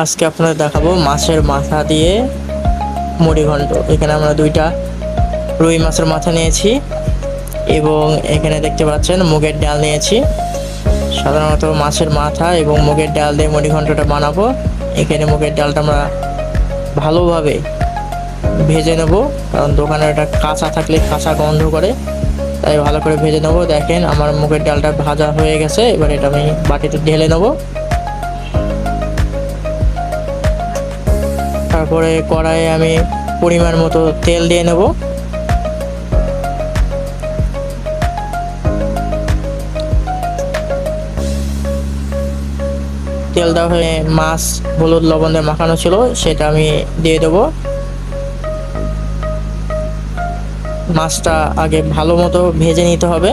আজকে আপনাদের দেখাবো মাছের মাথা দিয়ে মুড়ি ঘন্ট। এখানে আমরা দুইটা রুই মাছের মাথা নিয়েছি এবং এখানে দেখতে পাচ্ছেন মুগের ডাল নিয়েছি। সাধারণত মাছের মাথা এবং মুগের ডাল দিয়ে মুড়ি ঘন্টটা বানাবো। এখানে মুগের ডালটা আমরা ভালোভাবে ভেজে নেব, কারণ দোকানে এটা কাঁচা থাকলে কাঁচা গন্ধ করে, তাই ভালো করে ভেজে নেব। দেখেন আমার মুগের ডালটা ভাজা হয়ে গেছে, এবার এটা আমি বাটিতে ঢেলে নেব। তারপরে কড়াইয়ে আমি পরিমাণ মতো তেল দিয়ে নেব। তেল দেওয়া হয়ে মাছ হলুদ লবণ দিয়ে মাখানো ছিল সেটা আমি দিয়ে দেবো। মাছটা আগে ভালো মতো ভেজে নিতে হবে।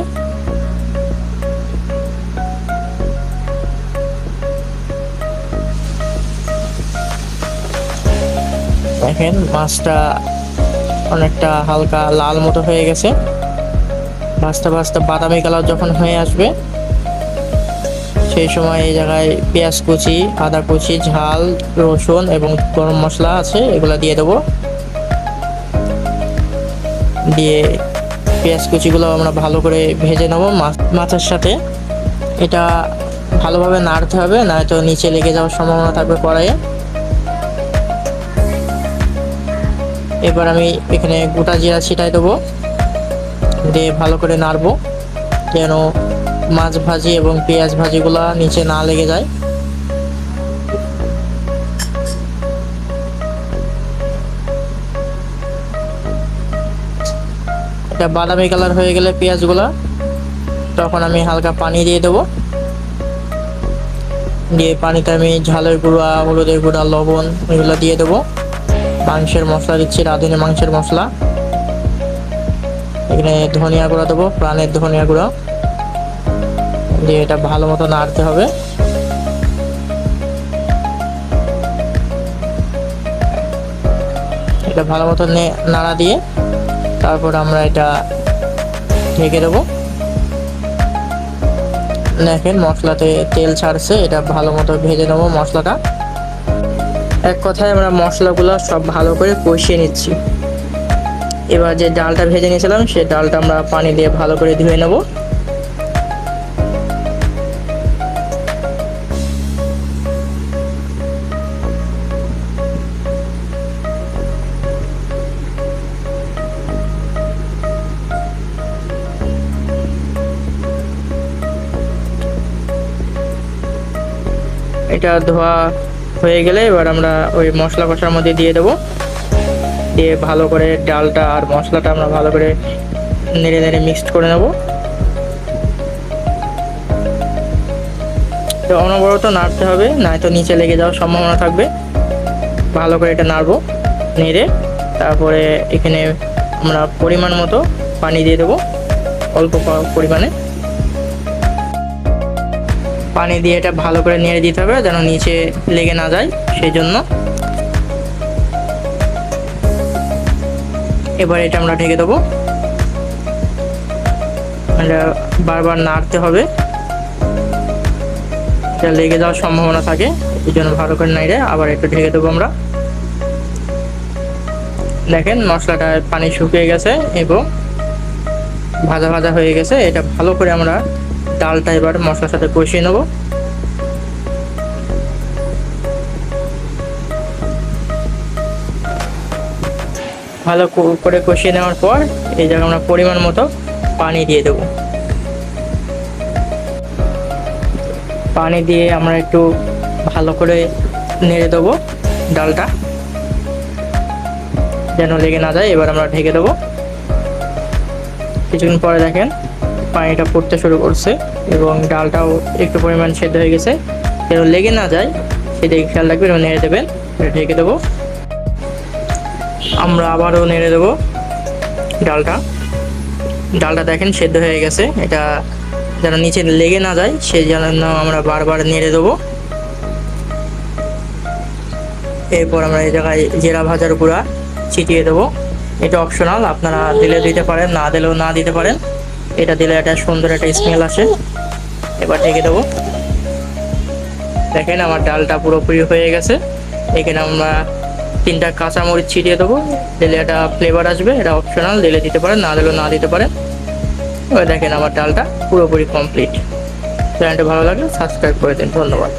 দেখেন মাছটা অনেকটা হালকা লাল মতো হয়ে গেছে। ভাজতে ভাজতে বাদামি কালার যখন হয়ে আসবে সেই সময় এই জায়গায় পেঁয়াজ কুচি, আদা কুচি, ঝাল, রসুন এবং গরম মশলা আছে এগুলো দিয়ে দেবো। দিয়ে পেঁয়াজ কুচিগুলো আমরা ভালো করে ভেজে নেবো মাছের সাথে। এটা ভালোভাবে নাড়তে হবে, নয়তো নিচে লেগে যাওয়ার সম্ভাবনা থাকবে কড়াইয়ে। এবার আমি এখানে গোটা জিরা ছিটাই দেবো, দিয়ে ভালো করে নাড়বো যেন মাছ ভাজি এবং পেঁয়াজ ভাজিগুলা নিচে না লেগে যায়। এটা বাদামি কালার হয়ে গেলে পেঁয়াজগুলা, তখন আমি হালকা পানি দিয়ে দেবো। দিয়ে পানিতে আমি ঝালের গুঁড়া, হলুদের গুঁড়া, লবণ এগুলো দিয়ে দেবো। মাংসের মশলা দিচ্ছি, রাঁধুনি মাংসের মশলা। এখানে ধনিয়া গুঁড়া দেবো, প্রাণের ধনিয়া গুঁড়া দিয়ে এটা ভালো মতো নাড়তে হবে। এটা ভালো মতো নাড়া দিয়ে তারপর আমরা এটা ঢেকে দেবো। দেখেন মশলাতে তেল ছাড়ছে, এটা ভালো মতো ভেজে নেবো মশলাটা। এক কথায় আমরা মশলাগুলো সব ভালো করে কষিয়ে নিচ্ছি। এবার যে ডালটা ভেজে নিয়েছিলাম সেই ডালটা আমরা পানি দিয়ে ভালো করে ধুয়ে নেব। এটা ধোয়া হয়ে গেলে এবার আমরা ওই মশলা কষার মধ্যে দিয়ে দেবো। দিয়ে ভালো করে ডালটা আর মশলাটা আমরা ভালো করে নেড়ে নেড়ে মিক্সড করে নেব। তো অনবরত নাড়তে হবে, নয়তো নিচে লেগে যাওয়ার সম্ভাবনা থাকবে। ভালো করে এটা নাড়বো, নেড়ে তারপরে এখানে আমরা পরিমাণ মতো পানি দিয়ে দেবো, অল্প পরিমাণে পানি দিয়ে এটা ভালো করে নেড়ে দিতে হবে যেন নিচে লেগে না যায়, সেই জন্য। এবার এটা আমরা ঢেকে দেবো। এটা বারবার নাড়তে হবে, এটা লেগে যাওয়ার সম্ভাবনা থাকে, এই জন্য ভালো করে নেড়ে আবার একটু ঢেকে দেবো আমরা। দেখেন মশলাটা পানি শুকিয়ে গেছে এবং ভাজা ভাজা হয়ে গেছে। এটা ভালো করে আমরা ডালটা এবার মশলার সাথে কষিয়ে নেব। ভালো করে কষিয়ে নেওয়ার পর এই জায়গায় আমরা পরিমাণ মতো পানি দিয়ে দেব। পানি দিয়ে আমরা একটু ভালো করে নেড়ে দেবো ডালটা যেন লেগে না যায়। এবার আমরা ঢেকে দেবো। কিছুক্ষণ পরে দেখেন পানিটা ফুটতে শুরু করছে এবং ডালটাও একটু পরিমাণ সেদ্ধ হয়ে গেছে, যেন লেগে না যায় সেদিকে খেয়াল রাখবেন এবং নেড়ে দেবেন। ঢেকে দেবো। আমরা আবারও নেড়ে দেবো ডালটা দেখেন সেদ্ধ হয়ে গেছে, এটা যেন নিচে লেগে না যায় সেই জন্য আমরা বারবার নেড়ে দেবো। এরপর আমরা এই জায়গায় জিরা ভাজার গুঁড়া ছিটিয়ে দেবো। এটা অপশনাল, আপনারা দিলে দিতে পারেন, না দিলেও না দিতে পারেন। এটা দিলে একটা সুন্দর একটা স্মেল আসে। এবার ঢেকে দেবো। দেখেন আমার ডালটা পুরোপুরি হয়ে গেছে। এখানে আমরা 3টা কাঁচামরিচ ছিটিয়ে দেবো, দিলে এটা ফ্লেভার আসবে। এটা অপশনাল, দিলে দিতে পারেন, না দিলেও না দিতে পারেন। এবার দেখেন আমার ডালটা পুরোপুরি কমপ্লিট। চ্যানেলটা ভালো লাগলে সাবস্ক্রাইব করে দিন। ধন্যবাদ।